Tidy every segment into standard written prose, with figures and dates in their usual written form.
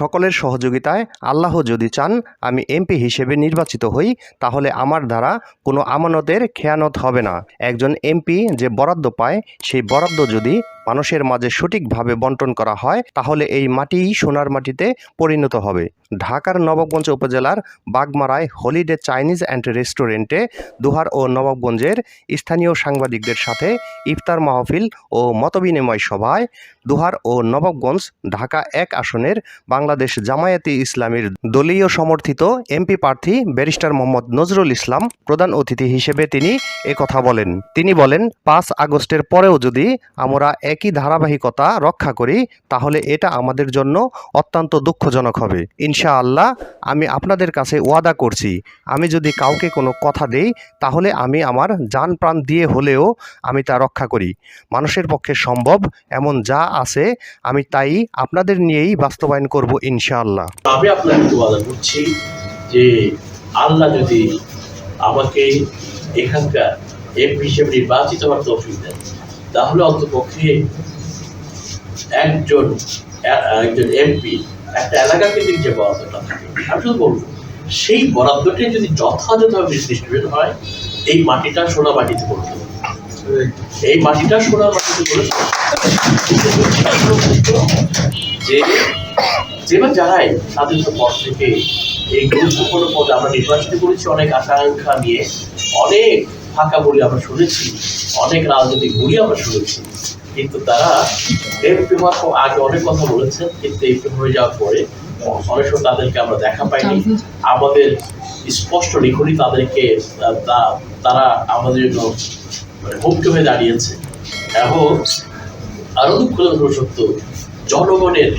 সকলের সহযোগিতায় আল্লাহ যদি চান আমি এমপি হিসেবে নির্বাচিত হই, তাহলে আমার দ্বারা কোনো আমানতের খেয়ানত হবে না। একজন এমপি যে বরাদ্দ পায়, সেই বরাদ্দ যদি মানুষের মাঝে সঠিকভাবে বন্টন করা হয়, তাহলে এই মাটিই সোনার মাটিতে পরিণত হবে। ঢাকার নবাবগঞ্জ উপজেলার বাগমারায় হলিডে চাইনিজ অ্যান্ড রেস্টুরেন্টে দোহার ও নবাবগঞ্জের স্থানীয় সাংবাদিকদের সাথে ইফতার মাহফিল ও মতবিনিময় সভায় দোহার ও নবাবগঞ্জ ঢাকা ১ আসনের বাংলাদেশ জামায়াতে ইসলামীর দলীয় সমর্থিত এমপি প্রার্থী ব্যারিস্টার মোহাম্মদ নজরুল ইসলাম প্রধান অতিথি হিসেবে তিনি একথা বলেন। তিনি বলেন, ৫ আগস্টের পরেও যদি আমরা একই ধারাবাহিকতা রক্ষা করি, তাহলে এটা আমাদের জন্য অত্যন্ত দুঃখজনক হবে। ইনশাআল্লাহ আমি আপনাদের কাছে ওয়াদা করছি, আমি যদি কাউকে কোনো কথা দেই, তাহলে আমি আমার জান প্রাণ দিয়ে হলেও আমি তা রক্ষা করি। মানুষের পক্ষে সম্ভব এমন যা আছে আমি তাই আপনাদের নিয়েই বাস্তবায়ন করব ইনশাআল্লাহ। আমি আপনাকে ওয়াদা করছি যে আল্লাহ যদি আমাকে এখানকার এমপি হিসেবে নির্বাচিত হওয়ার তৌফিক দেন, তাহলে অন্ততপক্ষে একজন এমপি একটা এলাকা কেন্দ্রিক যে বরাদ্দটা থাকে, আমি শুধু বলবো সেই বরাদ্দটি যদি যথাযথভাবে ডিস্ট্রিবিউট হয়, এই মাটিটা সোনা মাটিতে পড়তে হবে। এই মাটিটা সোনা মাটিতে পড়ে যেবার যারাই স্বাধীনতার পর থেকে এই গুরুত্বপূর্ণ পদে আমরা নির্বাচিত করেছি, অনেক আকাঙ্ক্ষা নিয়ে, অনেক ফাঁকা বলি আমরা শুনেছি, অনেক রাজনৈতিক বলি আমরা শুনেছি, কিন্তু তারা এমপি হওয়ার আগে অনেক কথা বলেছেন, কিন্তু এমপি হয়ে যাওয়ার পরে অনেক সময় তাদেরকে আমরা দেখা পাইনি। আমাদের স্পষ্ট লিখনই তাদেরকে তারা আমাদের জন্য হুমকি হয়ে দাঁড়িয়েছে। এবং আরো দুঃখজনক সত্য, জনগণের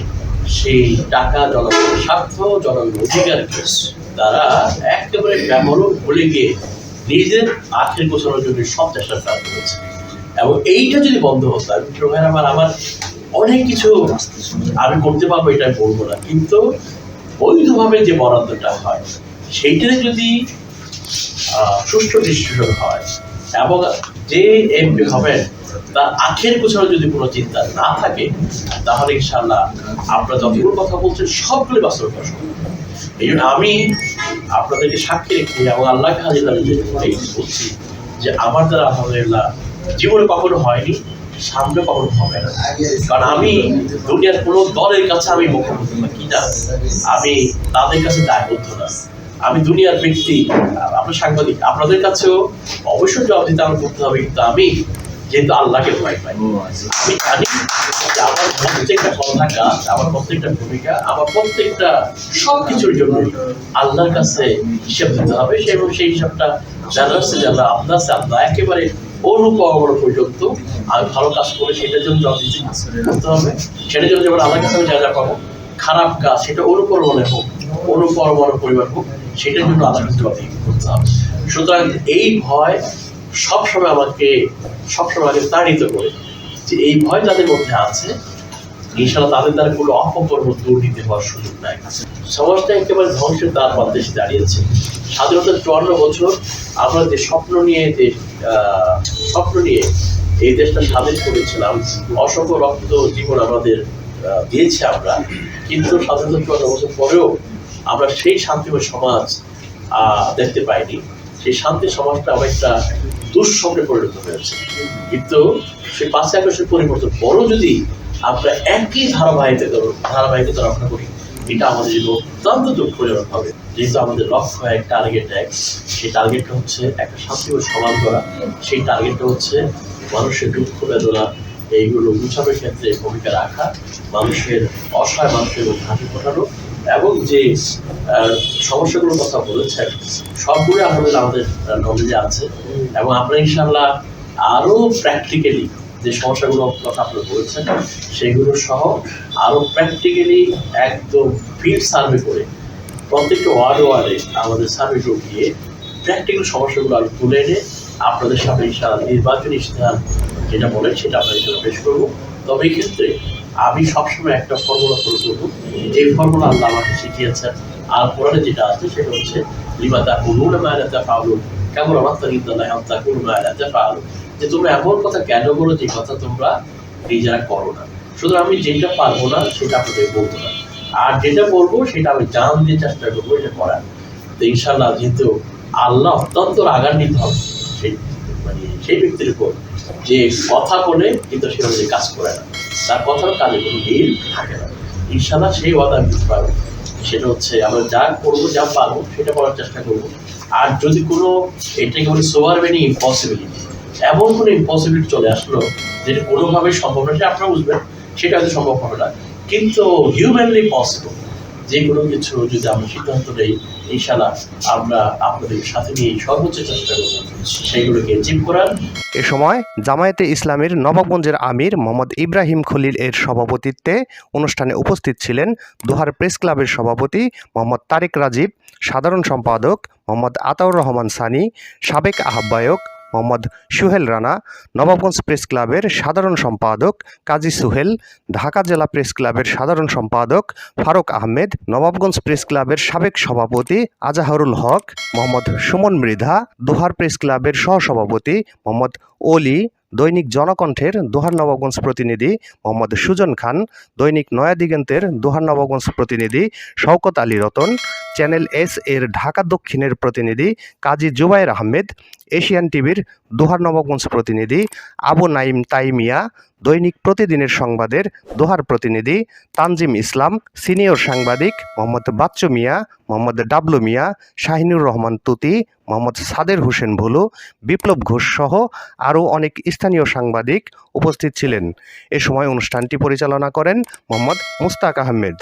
সেই টাকা, জনগণের স্বার্থ, জনগণের অধিকারকে তারা একেবারে ব্যবহার ভুলে গিয়ে নিজের আখের গোছানোর জন্য সব চেষ্টা করেছে। এবং এইটা যদি বন্ধ হতো, আমার অনেক কিছু আমি করতে পারবো, এটা বলবো না, কিন্তু বৈধভাবে যে বরাদ্দটা হয় সেইটাতে যদি সুষ্ঠু ডিস্ট্রিবিউশন হয় এবং যে এমপি হবেন তার আখের গোছানোর যদি কোনো চিন্তা না থাকে, তাহলে ইনশাআল্লাহ আপনারা যতগুলো কথা বলছেন সবগুলো বাস্তব করা সম্ভব। এই জন্য আমি আপনাদেরকে সাক্ষী রেখে এবং আল্লাহকে হাজির বলছি যে আমার দ্বারা আলহামদুলিল্লাহ জীবনে কখনো হয়নি, সামনে কখনো হবে না। কারণ আমি দুনিয়ার কোনো দলের কাছে আমি মুখোমুখি কি না, আমি তাদের কাছে দায়বদ্ধ না। আমি দুনিয়ার ব্যক্তি, আপনার সাংবাদিক, আপনাদের কাছেও অবশ্যই জবাব দিতে আমার করতে হবে, কিন্তু আমি যেহেতু আল্লাহকে ভয় পাই, আমি জানি যে আমার প্রত্যেকটা কথা কাজ, আমার প্রত্যেকটা ভূমিকা, আমার প্রত্যেকটা সবকিছুর জন্য আল্লাহর কাছে হিসাব দিতে হবে। এবং সেই হিসাবটা জানার আছে জানা আপনার আছে, আপনার একেবারে অনুপর পর্যন্ত আমি ভালো কাজ করে সেটার জন্য জবাব দিতে হবে। সেটার জন্য যেমন আল্লাহর কাছে আমি যা যা পাবো, খারাপ কাজ সেটা অনুপর মনে হোক, অনুপর পরিবার হোক, সেটার জন্য আল্লাহর কাছে জবাব করতে হবে। সুতরাং এই ভয় সবসময় আমাকে তাড়িত করে, যে এই ভয় যাদের মধ্যে আছে, ইনশাআল্লাহ তাদের দ্বারা কোনো অপকর্ম দুর্নীতি হওয়ার সুযোগ নাই। সমাজটা একেবারে ধ্বংসের দ্বার প্রান্তে এসে দাঁড়িয়েছে। স্বাধীনতার ৫৪ বছর আমরা যে স্বপ্ন নিয়ে এই দেশটা স্বাধীন করেছিলাম, অসংখ্য রক্ত জীবন আমাদের দিয়েছে আমরা, কিন্তু স্বাধীনতার ৫৪ বছর পরেও আমরা সেই শান্তিময় সমাজ দেখতে পাইনি। সেই শান্তি সমাজটা আমার একটা দুঃস্বপ্নে পরিণত হয়েছে। কিন্তু সেই ৫ আগস্টের পরিবর্তন পরও যদি আমরা একই ধারাবাহিকতা রক্ষা করি, এটা আমাদের জন্য অত্যন্ত দুঃখজনক হবে। যেহেতু আমাদের লক্ষ্য এক, টার্গেট এক, সেই টার্গেটটা হচ্ছে একটা শান্তিময় সমাজ করা, সেই টার্গেটটা হচ্ছে মানুষের দুঃখ বেদনা এইগুলো গুছানোর ক্ষেত্রে ভূমিকা রাখা, মানুষের অসহায় মানুষের হাসি ফোটানো, এবং যে সমস্যাগুলোর কথা বলেছেন সবগুলো আমাদের নলেজে আছে। এবং আমরা ইনশাআল্লাহ আরো প্র্যাকটিক্যালি যে সমস্যাগুলোর কথা আপনারা বলেছেন সেগুলো সহ আরো প্র্যাকটিক্যালি একদম ফিল্ড সার্ভে করে প্রত্যেকটা ওয়ার্ডে আমাদের সার্ভে গিয়ে প্র্যাকটিক্যাল সমস্যাগুলো আমি তুলে এনে আপনাদের সামনে ইনশাআল্লাহ নির্বাচনী ইশতেহার যেটা বলেন সেটা আপনাদের জন্য পেশ করবো। তবে এই ক্ষেত্রে আমি সবসময় একটা ফর্মুলা ফলো করবো, যে ফর্মুলা আল্লাহ আমাকে শিখিয়েছেন। আর কোরআনে যেটা আছে সেটা হচ্ছে লিমা তাকুলুনা মা লা তাফআলুন কাবুরা মাকতান ইনদাল্লাহি আন তাকুলু মা লা তাফআলুন, যে তোমরা এমন কথা কেন বলো যে কথা তোমরা নিজেরা করো না। সুতরাং আমি যেটা পারবো না সেটা আপনাদের বলবো না, আর যেটা বলবো সেটা আমি জান দিয়ে চেষ্টা করবো এটা করার। তো ইনশাল্লাহ যেহেতু আল্লাহ অত্যন্ত রাগান্বিত হবে সেই সেই ব্যক্তির উপর যে কথা বলে কিন্তু সে অনুযায়ী কাজ করে না, তার কথার কাজে কোনো মিল থাকে না। ইনশাল্লাহ সেই ওয়াদা আমি দিতে পারবো। সেটা হচ্ছে আমরা যা করবো যা পারবো সেটা করার চেষ্টা করবো। আর যদি কোনো এটাকে বলে সোভার মেনি ইম্পসিবিলিটি, এমন কোনো ইম্পসিবিলিটি চলে আসলো যেটা কোনোভাবেই সম্ভব না, সেটা আপনারা বুঝবেন সেটা হয়তো সম্ভব হবে না, কিন্তু হিউম্যানলি পসিবল যে কোনো কিছু যদি আমরা সিদ্ধান্ত নেই ইনশাল্লাহ আমরা আপনাদের সাথে নিয়ে সর্বোচ্চ চেষ্টা করবো সেইগুলোকে অ্যাচিভ করার। এ সময় জামায়াতে ইসলামীর নবাবগঞ্জের আমির মোহাম্মদ ইব্রাহিম খলিল এর সভাপতিত্বে অনুষ্ঠানে উপস্থিত ছিলেন দোহার প্রেস ক্লাবের সভাপতি মোহাম্মদ তারেক রাজীব, সাধারণ সম্পাদক মোহাম্মদ আতাউর রহমান সানি, সাবেক আহ্বায়ক মোহাম্মদ সুহেল রানা, নবাবগঞ্জ প্রেস ক্লাবের সাধারণ সম্পাদক কাজী সুহেল, ঢাকা জেলা প্রেস ক্লাবের সাধারণ সম্পাদক ফারুক আহমেদ, নবাবগঞ্জ প্রেস ক্লাবের সাবেক সভাপতি আজাহারুল হক, মোহাম্মদ সুমন মৃধা, দোহার প্রেস ক্লাবের সহসভাপতি মোহাম্মদ অলি, দৈনিক জনকণ্ঠের দোহার নবাবগঞ্জ প্রতিনিধি মোহাম্মদ সুজন খান, দৈনিক নয়া দিগন্তের দোহার নবাবগঞ্জ প্রতিনিধি শওকত আলী রতন, চ্যানেল এস এর ঢাকা দক্ষিণের প্রতিনিধি কাজী জুবায়ের আহমেদ, এশিয়ান টিভির দোহার নবাবগঞ্জ প্রতিনিধি আবু নাইম তাইমিয়া, দৈনিক প্রতিদিনের সংবাদের দোহার প্রতিনিধি তানজিম ইসলাম, সিনিয়র সাংবাদিক মোহাম্মদ বাচ্চু মিয়া, মোহাম্মদ ডাবলু মিয়া, শাহিনুর রহমান তুতি, মোহাম্মদ সাদের হোসেন ভুলু, বিপ্লব ঘোষ সহ আরও অনেক স্থানীয় সাংবাদিক উপস্থিত ছিলেন। এ সময় অনুষ্ঠানটি পরিচালনা করেন মোহাম্মদ মুস্তাক আহমেদ।